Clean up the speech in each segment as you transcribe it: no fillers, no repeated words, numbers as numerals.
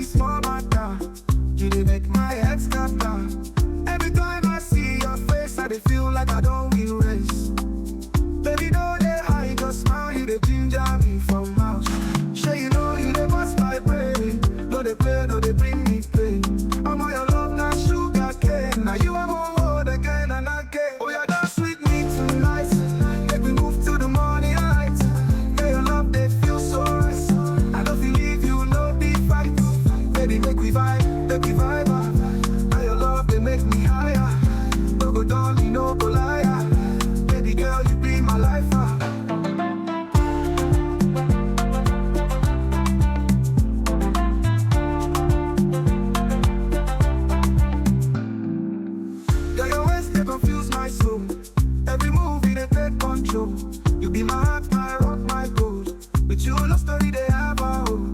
small matter. You dey make my head scatter. Every time I see your face, I dey feel like I don't win race. Baby, no dey hide your smile, you dey ginger me from house. Sure you know you dey bust my brain. No dey play, no dey bring me pain. I'm on your love, not sugar cane. Now you are more hold again and again. Oh, yeah, dance with me tonight. Make me move to the morning light. Yeah, your love, they feel so right. I don't believe you, no be fight. Baby, make we vibe, make we vibe. Now your love, they make me higher. No go down, no go liar. Baby girl, you be my life. Yeah, your ways, they confuse my soul. Every movie, they take control. You be my heart, my rock, my gold. With you, no story, they have a home.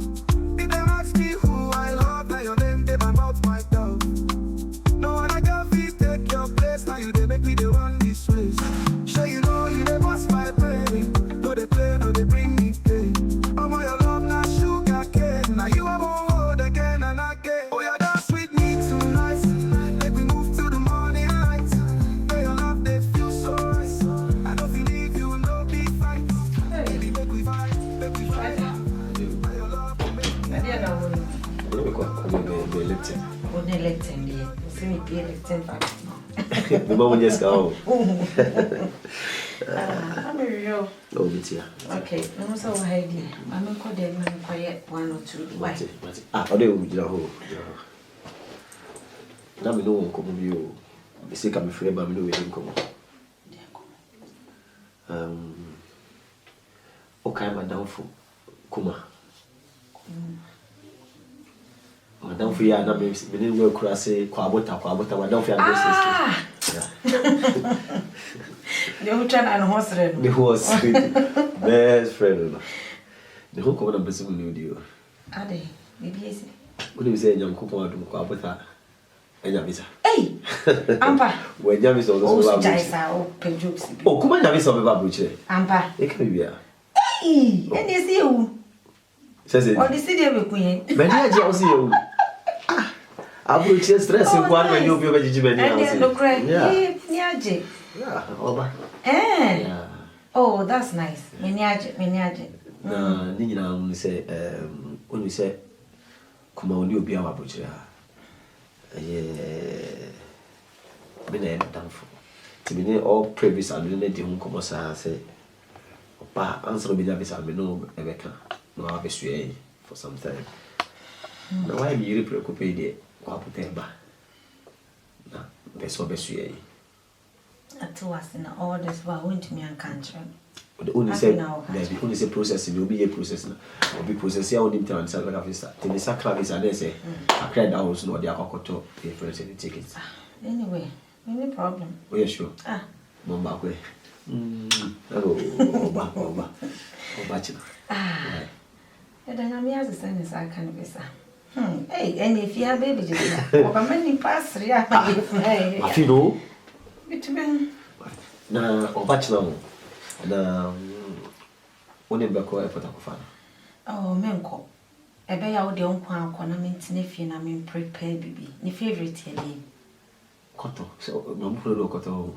If they ask me who I love, now your name, they my mouth, my dove. No one I can feel take your place. Now you, they make me the run this race. Sure you know you, they bust my brain. No, they play, no, they bring me pain. I'm on your love, not sugar cane. Now you are more hold again and again. Oh, yeah, dance with me tonight. Make me move to the morning light. Yeah, your love, they feel so right. I don't believe you, no be fight. Baby, make we vibe, make we vibe. Now your love, they make me I didn't know. They lifting. When they let him be, see me be electing back. The mom just go. I'm a real. Oh, it's here. Okay, I'm so heady. I'm a code man quiet 1 or 2. Why? Ah, oh, they will be the whole. Now we know come you. They say come free, but we know we didn't come. Okay, madam for Kuma. Madam for ya, na me didn't go across a quabota, madam for ya. The hotel and horse. The horse, best friend. The whole common person will do. Are they? Maybe easy. What do you say, young couple to quabota? And Yamisa. Hey! Ampa! When Yamis also Jaisa or Pejux. Oh, come on, Yamis of a babuche. Ampa! It can be here. Hey! And you see who? Says it. Or the city of Queen. But I see you. I will just stress in one when you'll be a vegetarian. And no cry. Yeah. Niaje. Yeah, over. Eh? Yeah. Oh, that's nice. Miniaje. No, Nina only say, when we say, come on, you'll be our butcher. Yeah. Been a done for. To be all previous and then the home commerce, I say, Opa, answer me that is I know Rebecca. No, I'll be swaying for some time. Now, why be you preoccupied? Quaputeba. Now, that's what best sway. At was in all this while went to me and country. The only say, the only say processing will be a process. Will be processing on him to answer like a visa. Till the sacrifice and they say, I cried out, no, they are cocoto, the friends and the tickets. Anyway, any problem? Oh, yeah, sure. Ah, Mombakwe. Oh, bachelor. ah. And then I'm here to send this I can visa. Hey, and if you have baby, just or many pass 3 hours. I feel no. Between Na o bachelor na one mbeko airport akofana. oh, menko. Ebe ya wo de onko akọ na mentine fie na men prepare bibi. Ni favorite here dey. Koto. So no mpulo do koto.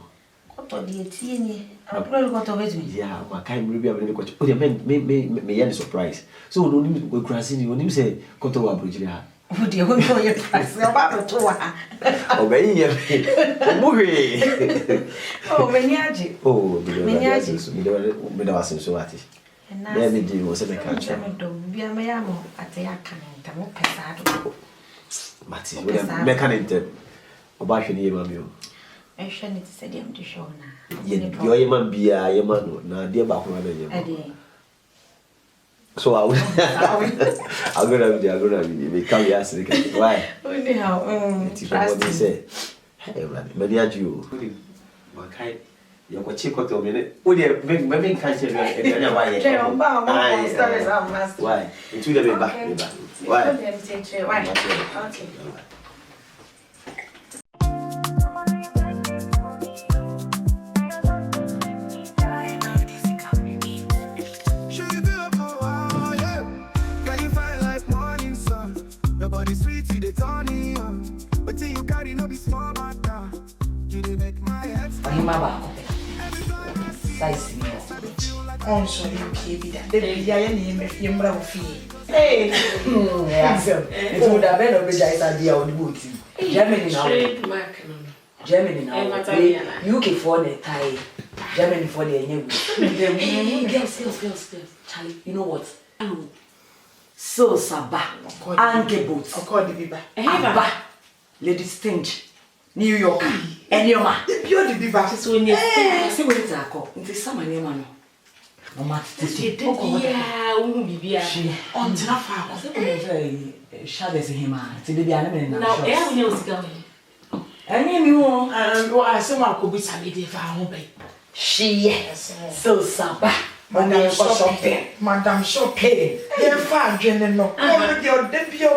Koto de tie ni. Apro koto betumi. Yeah, ma kai mribi abele koto. O de me ya surprise. So no nim go krasi ni onim say koto wa brojiri ha. Wo de wo no ye price. O ba to wa. O be ye. O muhi. Oh, meniaje. Oh, meniaje. Me da wasin so ati. Na me di wo se me kan cha. Me do bia me ya mo ate ya kan nta mo pesa do. Mati, wo me kan ente. O ba hwe ni ye ma mi o. Ehwe ni se dem de show na. Yo ye man bia ye man no na de ba ko na ye ma. So I will I'm gonna be they come here so they can why? Anyhow, What they say. Hey man, many are you. My kind you go check out a minute. Oh dear, maybe can't tell you why. Why? Into the back. Why? Okay. Your body sweet, you the Tony. But till you carry no be small matter. You dey make my head I'm about size me. On so you baby that. Then I name if you brown fee. Hey, it would have been a big idea on the boot. Germany now. Germany now. UK for the Thai. Germany for the new. Girls. Charlie, you know what? So Saba, Anke Boots, Abba, Lady Stinge, New York, and your man. The pure the beaver. So when you see what it's a call, it's summer name. No matter yeah, won't be on Trafa. Shadows in him. To be animal now. Everyone else going. And you know, I saw my could be somebody if I obey. She, yes, so Saba. Madame Shopping, Madame Shopping. They're fine, General. Oh, your debut,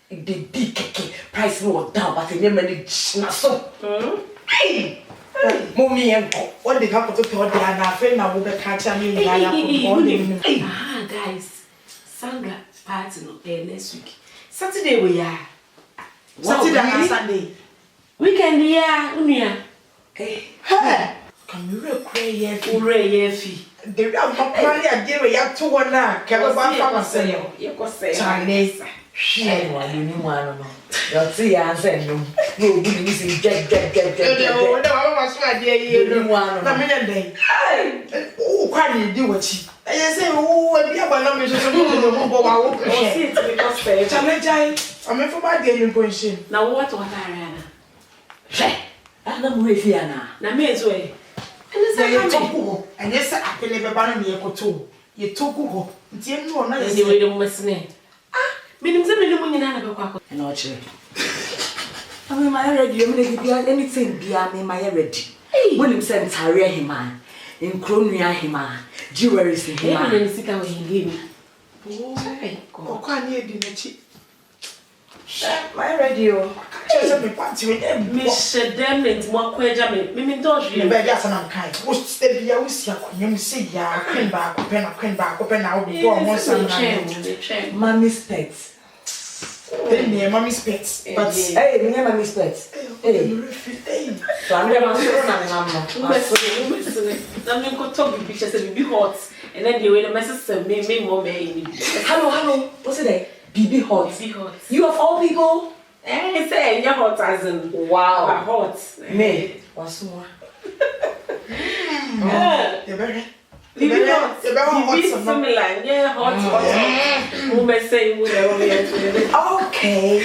the big price no down, but the name so. Hey, Mommy and what they have to tell the other friend now will be catching me. Ah, guys, Sandra party next week. Saturday we are. Saturday and Sunday. Weekend yeah, Hey, can you recreate Ureyefi. the real Papali and Jerry up to one now? Can I buy You go say Chinese? share one, you know, I don't know. You'll see, I said, no, you see, get. Oh, quite do what she. I say, oh, and the other numbers are I'm in for my daily question. now what Ariana? I'm with Fiana. Now me's way. And yes, I can never ban me a coto. You took who? Dear, no, not Anyway, the listening. Meaning the And not sure. I mean, my ready, you mean anything beyond my ready. William sent Harrier him, in Cronia him, jewelry in him, and sick away in him. Oh, can't you do the My radio. Just me party with them. Miss Demlin, more quajamin, Mimi Dodge, You better get some kind. What's step here? We see a queen, see ya, queen back, open out, go on one side. Mommy's pets. Then near mommy's pets. But Hey, me and mommy's pets. Hey, so I'm never sure I'm going to talk pictures and be hot, and then the way the message me more may. Hello, what's it? BB hot. Be hot. You of all people? Eh, say you're hot as in Wow. hot. Me. What's more? you're very. Be hot. Be similar. Yeah, hot. Who may say whatever. Okay.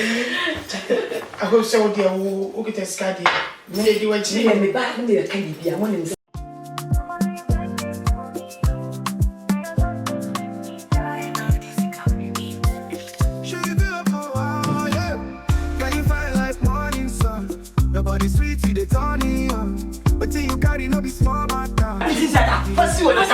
I hope so, dear. Who get a scadi? Me, you went to Me back in the candy be. I want him. Your body sweet, you the Tony. But till you carry no be small matter. What's you? What's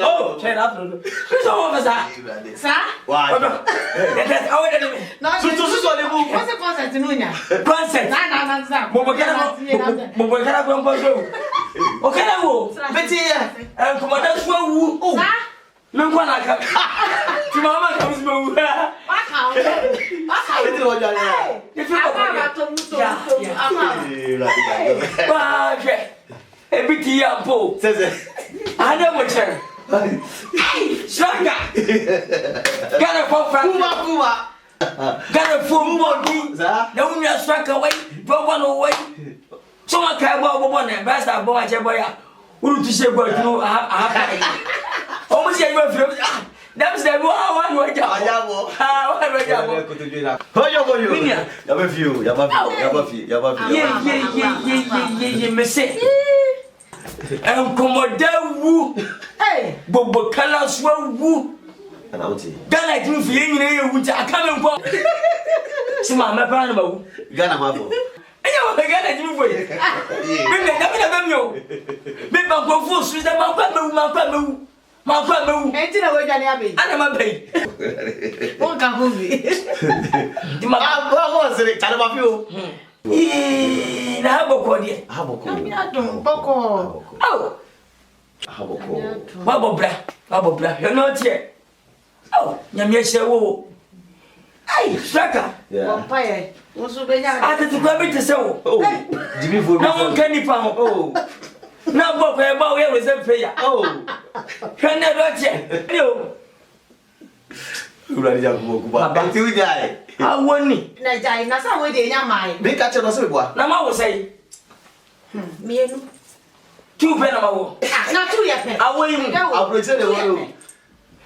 Oh, turn up. Who's over that? Sir? Why? That's how it is. What's the concept in Nunya? Concept. No. Okay, Betty, come on, that's what woo. Look what I come. Mama comes move. Every tea up, Paul says it. I never turn. Shanga. Got a phone from Puma. Got a phone body. No one just struck away. Drop one away. Someone can go one and best I boy. Who to say what you have? Almost every that's the one way. Hey, Bobo colors woo. And I would say, Ghana, you feel which I can't go. See, my brother, Ghana, Ayo me gana jimu boy. Me na yo. Me ba ko fu su da ma kwa mewu. Enti na we dwane abi. Ana ma bai. Won ka fu bi. Di ma Go se tale ma fi o. Na haboko de. Haboko. Na mi adon boko. Aw. Haboko. Babo bra. You know tie. Aw, nyame hye wo. Ai, straka. Papai, won so be nya. Ate tu kwa bit se wo. Oh. Dibi vo bi. Na won kan nipa ho. Oh. Na boko e ba we reserve prayer. Oh. Hwane do tie. Yo. Ura dia ko ku ba. Ti u jai. Awoni. Na jai na sa we de nya mai. Me ka che no se boa. Na ma wo sei. Mienu. Tu pe na ma wo. Na tu ye pe. Awoyi mu. Approach the wo.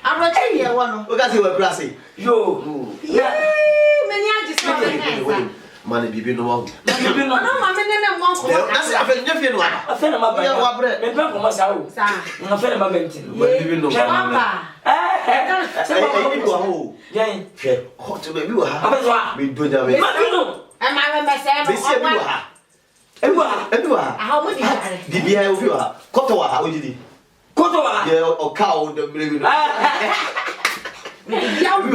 Abroche ye wo no. O ka se we klase. Yo. Me ni aji so be Mane bibi no wa. Bibi no. No ma me ne mo ko. Na se afa nya fie no wa. Afa na ma ba. Ya wa bre. Me pe ko ma sa wo. Sa. Na fe na ma benti. Bibi no. Papa. Se ba ko Bibi wa ho. Yen. Hwe. Hot baby wa ha. Apa so? Me do nya me. Ma no. E ma me se Me se bi wa ha. Ebi wa ha. Ah, mo di kare. Bibi ha obi wa ha. Koto wa ha ojidi. Koto wa. Ye o ka o de bre bi no. Ya wo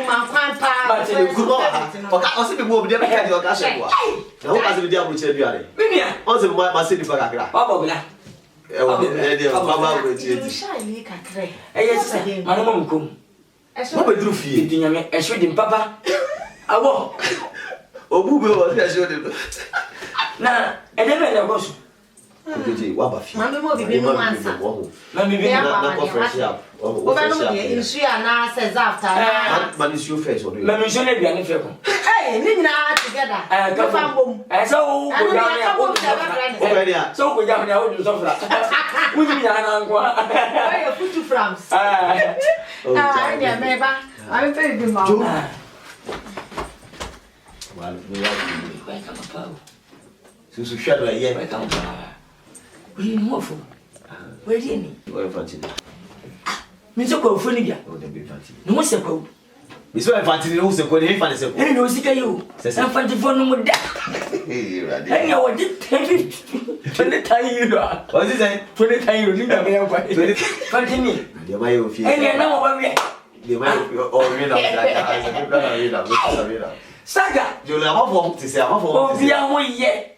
ma kwan pa. Ba te ku no ha. O ka o se bi bo bi de ka di o ka she bo. Na o ka se bi di abru che duare. Bibia. O se ma se di pa kakra. Baba bla. E o de o baba abru che You di. shy li kakre. Eye se. Ma no mo nkom. Mo be dru fie. Di nyame e hwe di papa. Awo. Obu be o se show de. Na e de me na go so. Ojeje wa ba fie. Ma me mo bibi no ansa. Na bibi Na ko fresh up. O ba no mo de insu ya na se after na. Man is your face or do. Ma me so na biane fe ko. Eh, ni nyina together. Ka Fa mbom. So wo ko ya ya wo. O be dia. So ko ya ya wo so fra. Wo ni ya na nko. Why you put to France? Ah, ya me ba. I be bi ma. Well, we are. Vai ka pa. Susu shadow ye. Vai ka pa. We ni mo fo. We di ni. O infantile. Mi so ko fo ni bia. O de be infantile. No mo se ko. Mi so infantile o se ko ni infantile se ko. E no sika yo. Infantile fo no mo da. Eh, radi. E ya wo di 20 time you. What is it? 20 time you ni ga me kwa. 20 ni. De mai o fie. E ni na mo ba mi. De mai o mi na da. Ai se ko na mi na. Saga. Jo la ma fo ti se ma fo. O bia ho ye.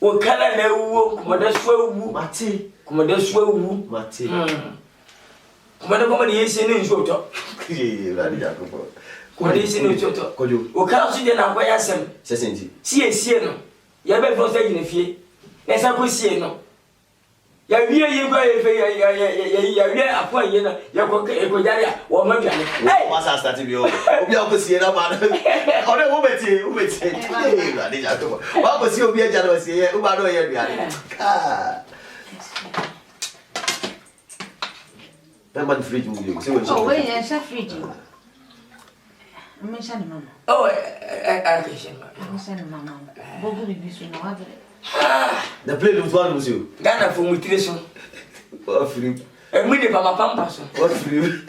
O kala na wuo komoda so wu. Mate. Komoda so wu. Mate. Komoda komoda yesi ni nso to. Eh, radi Jacob. Komoda yesi ni nso to. Kojo. O kala so de na kwa yasem. Sesenti. Sie no. Ya be fo say ni fie. Na sa ko sie no. Ya wie ye gwa ye fe ya wie apo ye na ya ko jare wo ma dwane. Hey, What's that start bi o? Obi a ko sie na ma. O de wo beti. Eh, radi Jacob. Wa ko sie obi a jare o sie ye, o ba do ye duare. Ah. Na man fridge mu yo. Se wo Oh, we ya sha fridge. Me sha ni mama. oh, I question ma. Me sha ni mama. Bogu bibi so na wa bere. The play with one monsieur. Gana fo mutiration. What free? E mu de pa ma pampa so. What free?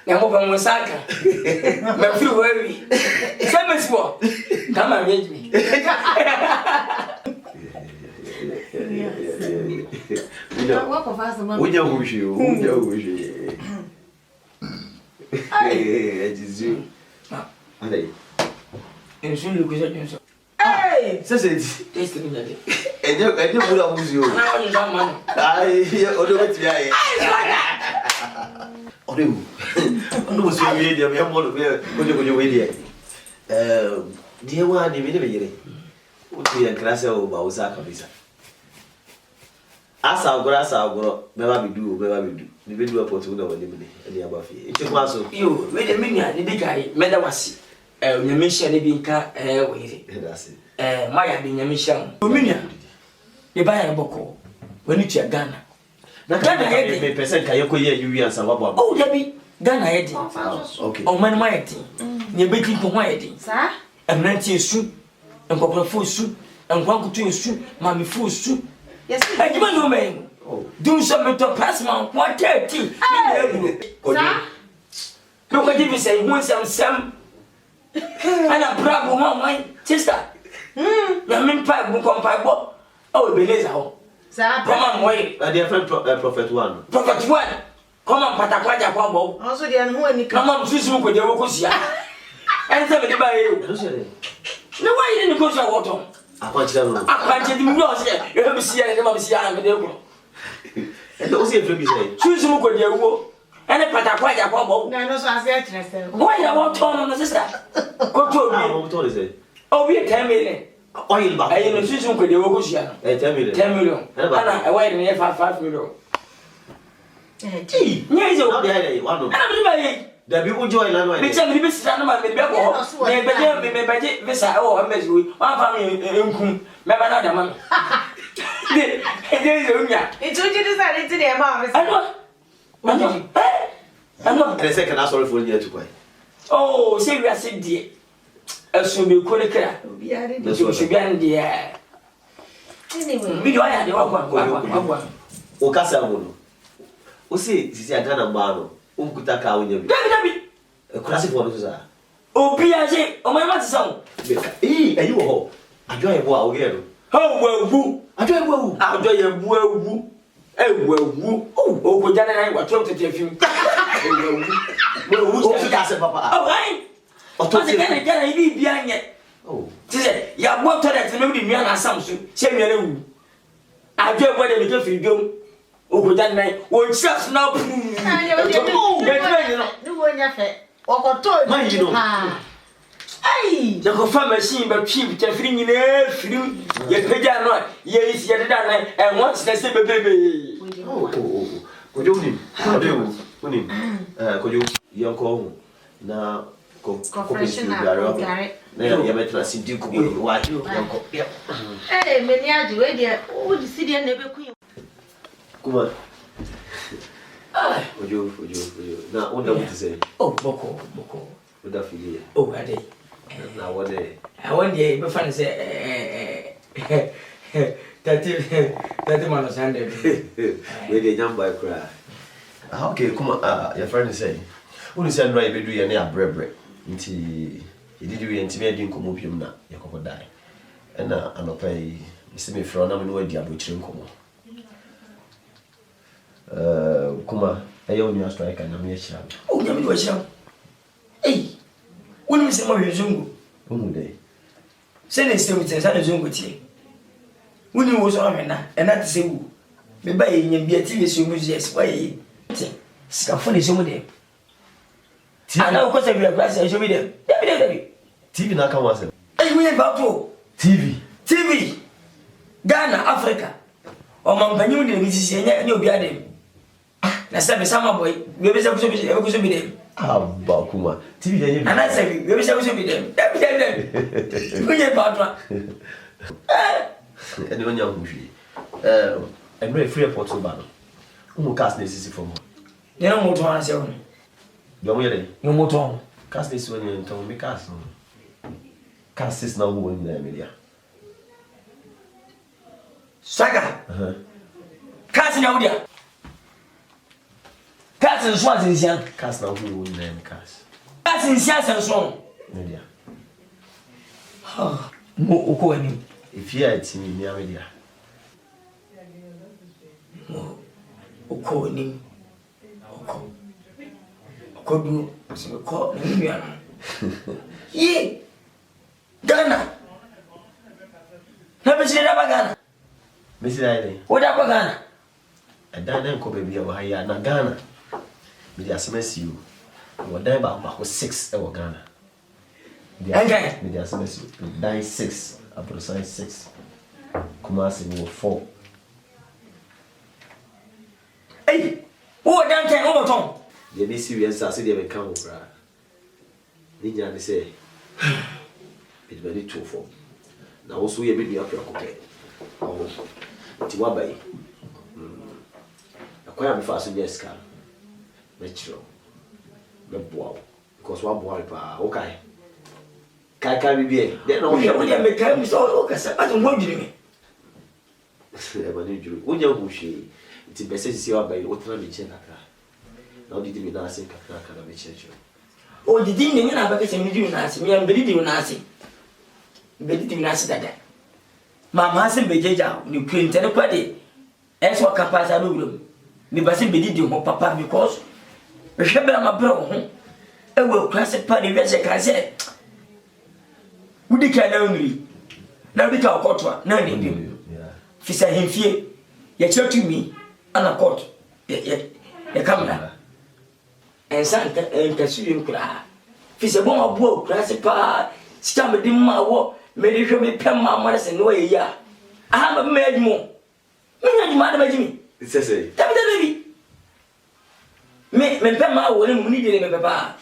Ya mo pa mo saka. Me free worry. Say me swo. Come and meet me. Wa ko fa so mama. Unya hushi, unya hushi. Eh, Jesus. Allez. En so lu ko so. Hey! Ça c'est Test ni jade. elle pour la musique. Na woni da man. Ai, on doit te bien. On est où? On doit se lever de bien moi on we dire. Die wa ni me yire. O tu ya krasa o ba usa kabisa. Asa agoro me ba bidu. Ni bidu apo tu na woni me ni aba fie. Iti kwa so. Yo, we de menia ni dikai me da wasi. Nyame hia ne bi nka weyire. That's it. Maya de nyame hia. Omenia. Ne ba ya boko. Wani tia Ghana. Na Ghana ye me person ka yeko ye yu ansa wa ba. Oh, Debbie, Ghana ye di. Okay. O man ma ye di. Ne be ti po ma ye di. Sa? Emranti esu. Enkopra fo esu. Enkwankutu esu. Mami fo esu. Yes. Ejima no me. Do some to pass man 130. Sa? Look at you say one some. Ana bravo mama, sister. Ya min pa bu kom pa bo. Oh Ebenezer ho. Sa Come on boy. Dear friend prophet 1. Prophet 1. Come on patakwa ja kwa bo. also dey no ani ka. Come on susu ko je wo ko sia. En se me di ba ye. No say. No why you ko sia woto. Akwanchira no. Akwanche di mi no se. E be sia ne ma be sia na me de ko. And also if you say. Susu ko je wo. Ene patakwa ja kwa bo. Na no so ase a kire se. Why you want to no sister? Ko to Ah, bi. what told say? Oh we 10 million. Oil back. Ayi no susu ko je wo ko sia. 10 million. 10 million. Ana e why ne 5 million. Nya izo. Now they had one. Ana bi ba ye. The people join land Me tell me be sister no ma me be ko. Me beje visa e wo embassy we. Wan fa me enkum. Me ba na da ma. De izo nya. Itu ji disa de ti de ma be. Ano. Ano. And the second sorry for you to buy. Oh, say we are said die. Aso be ko le kra. Obi are de. So be an die. Anyway. Video ya de wa. O kasa wono. O se sisi agana mbano. Unkuta ka onye bi. Dabi. Kurasi for no so sa. Obi a se, o ma ma ti san. Ayi wo ho. Ajo ye bo a o ge no. Ho wawu. Ajo ye bo wu. Ajo ye bu awu. Wawu. O ko jana na wa tro tete fim. Wawu. O ki ka se papa. Oh, ai. O to se kana ibi bia nye. Oh. Ti se ya bo to that me bi mi na sam so. Se mi na wu. Ajo e bo de mi ke fi dwom. O ko jana na wo chef na pu. Du wo nya fe. Okoto Manji no. Ai. Je ko fa machine ba twi te firi nyina firi ye peja no ye isi ye da na e won se se bebebe. Oh. Kojo uni. Kojo uni. Kojo yanko hu na ko Professional gare. Na ya betra sidi ko bo wa yanko. Eh me ni aji we de o di sidi na be ku. Kuma. Kojo. Na onda mutu say. Oh, boko. Oda fili. Oh, ade. Na wode. I want the be fan say 30 man Sunday. We dey jam by cry. Okay, kuma your friend say. Unu say no e bedu ye na abrebre. Nti yedi we ntimi adi nkomo piem na yakoko dai. Na anopa yi mise me fro na me no adi abochire nkomo. Kuma ayo ni strike na me chira. Oh, nyame do chira. Eh. Woni se mo hwezungu. Unu dey. Se ne se mutse sa ne zungu tie. Woni wo so amena, e na te se wu. Me ba ye nyam bia TV so mu yes, why ye. Ska fone so mu de. Ana ko se bia class so mi de. Debi. TV na kan wase. Eh, we ba to. TV. Ghana, Africa. O mampanyu de mi sisi nya obi adem. Na se be sama boy, we be se so bi de. Ba kuma. TV dey. Ana se we be se bi de. Debi. We ba to. Ene onya huhwi. Emre free airport so ba no. Umu cast na sisi from. Ye no moto an se won. Do mo yere. Yo moto. Cast this one in town me cast no. Cast is now who in the media. Saga. Kasi na udia. Kasi so an sian. Cast now who in the cast. Kasi sian san so. Media. Mo ko ani. If you are team in media. Ko ani. Ko du so ko ni ya. Ye. Ghana. Na be sire da Ghana. Mesi dai. O da Ghana. Dan den ko baby wa haya na Ghana. Media semesi you. Wo dan ba 6 e wo Ghana. Media semesi. Dan 6, approximately 6. Kumasi wo 4. Hey, o dan ten o moton. They be serious as they be come bra. Ni nya be say. It be 2-4. Na also ye be be up your coke. Oh. Ti wa bai. Akwai am fa so yes ka. Metro. Be boa. Because wa boa pa, okay. Kai bibie. Then no We me kai mi so o ka sa ba to mo diri me. E ba ni juru. Onya hu hwe. Ti be se si wa bai o tra me che nakra. Na o didi me na se kakra na me che che. O didi ni na ba ka se mi diri na ase, mi am diri na ase. Bedi Nas that. Mamma has been Beja, you print and a quaddy. As what capacity room. The Basin Bedi, papa, because the Shabba, my bro, I will classic party, as I said. Would you can only now be our court, no name. If you say him fear, you tell to me, and a court, a camera. And Santa and Cassidian cry. If it's a bomb of woe, classic pa, stammered in my war, made it show me pen my mother's and way, ya. I have a maid more. Me, Madam Jimmy. It's a say, tell me the baby. Me, pen my woman, we needed him, papa.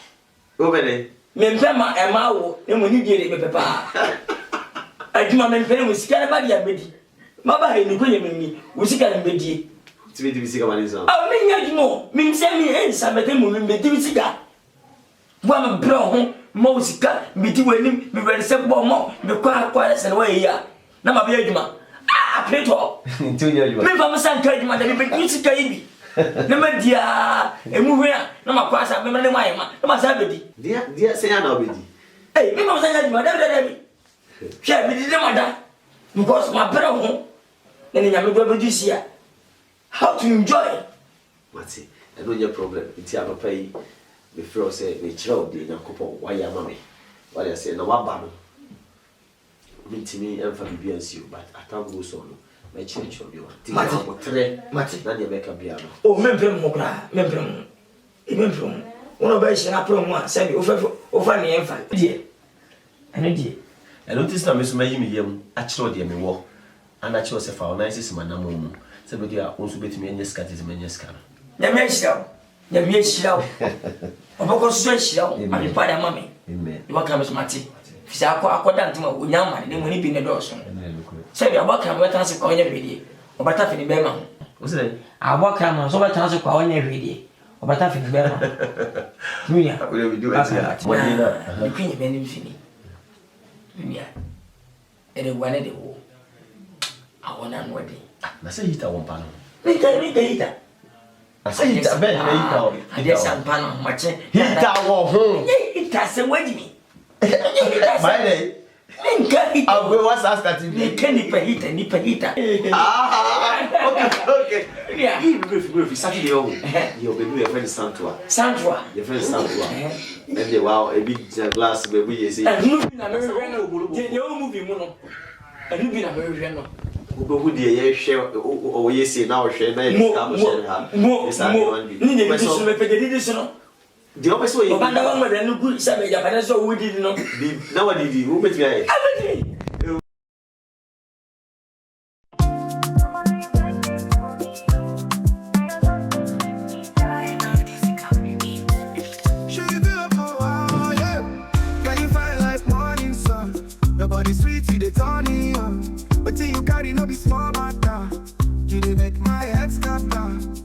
Over there. Memphema and Mao, and when you did it, papa. I do my men with Scarabadia Betty. Mama and the Queen me, with Sickan Betty. To be the cigar is on. Oh, me, no, means send me in some of them will be doing cigar. One brown, most cut, between him, be very simple more, be quiet and away here. Now, my baby, ah, play talk. Me from a son, my baby. Number dear, a movie, no more cross up, remember my man, no more sabbaty. Dear, say I know, baby. Hey, me must say, Madame, shall be the mother, because my brother, then I'm going to see how to enjoy. What's it? I know your problem. It's your pay. Before say, the child did not couple, why your mommy? What I say, no, what battle? Meet to me and for you, but I can't go solo. My church of you. Mati, then you make a piano. Oh, Memphis, Memphis, Memphis. One of us, I put one, send you over the infant. Dear, and dear. I noticed that Miss May young, actually, dear me walk, and I chose a foul nice man. So, but you are also between me and your scat is many scan. The Mexico, the Mexico. Of course, my father, mammy. Amen. You welcome, Miss Mati. If I call down to my young man, then when he be in the door. Say, I walk and wet as a coin every day, or but in the Bema. What's it? I walk and so much as a coin every day, or but in the Bema. Julia, will we do it? The queen of any fini. Julia, and one at the wall. I want an wedding. I say it, I won't panel. Make a heater. I say it's a bed, I guess I'm panel, much. Heat our home. It has a wedding. My day. I'll go what's asked at you. Can nipper heater. Okay. Yeah, if Saturday, you'll be a friend Santua. Santua, your friend Santua. And they wow, a big glass baby is a moving movie mono. And you've been a very general. Who dear share or yes, now share more. The opposite way, no good savage, and so we did not be nobody. Who met me? Your body sweet, you the Tony, but you carry no be small matter. You dey make my head scatter.